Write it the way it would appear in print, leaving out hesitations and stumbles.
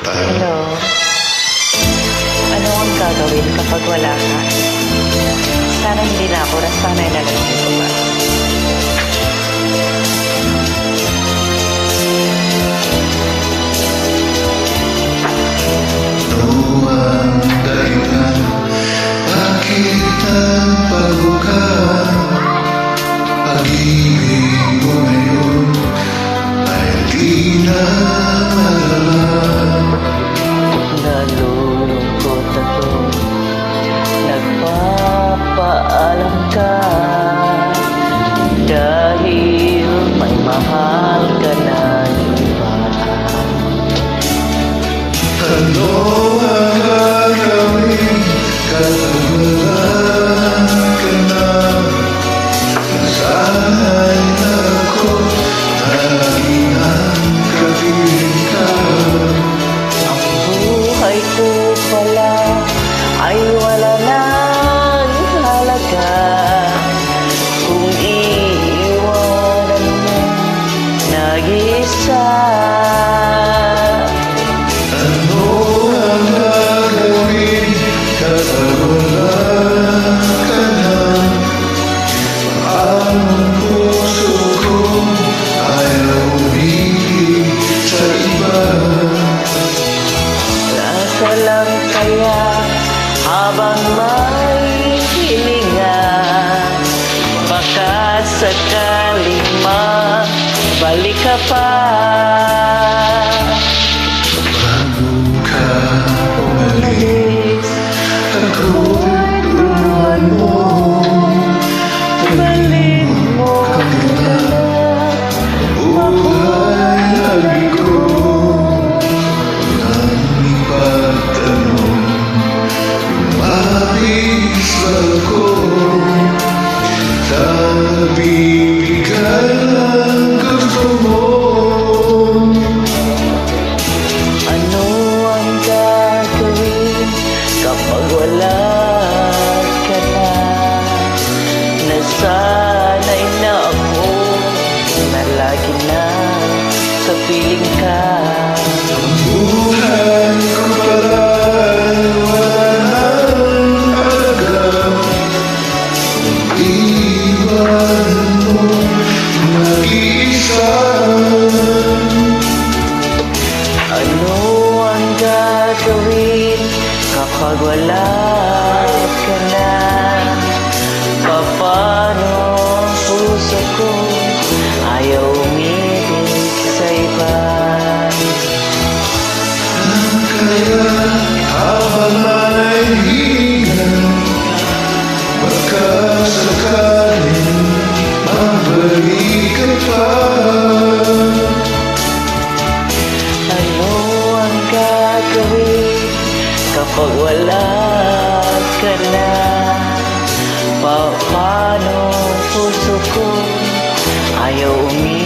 Hello. Ano ang gagawin kapag wala ka? Sana hindi na ako nasanay na lang dito ba? Ano ang dahilan? Bakit ang pagbukan? Pag-ibig mo ngayon ay di na malaman. Nalulungkot ako, nagpapaalam ka dahil may mahal ka na iba. Ano ang gagawin kapag wala ka na? Nasanay na ako na laging ang kapiling ka. Ang buhay ko pala ay wala nang halaga kung iiwanan mo nag-isa. Ano ang gagawin kapag wala ka na? Ang puso ko ayaw umibig sa iba. Nasa lang kaya habang may hininga, baka sakaling mabalik ka pa. Bago ka umalis, ako'y tulungan mo. Balik mo ka na, Buhay lagi ko nang ipagtanong. Lumabis ako sa bibigay ng gusto mo. ano ang gagawin kapag wala ka na? Nasanay na ako na lagi na sa piling ka. Buhay ko pala'y wala nang halaga. Iwanan mo mag-isa. Ano ang gagawin kapag wala ka na? Paano ang puso ko ayaw umibig sa iba? Kaya habang may hingan, baka sakaling mabalik ka pa. Ano ang gagawin kapag wala ka na? Paano ang puso ko ayaw umibig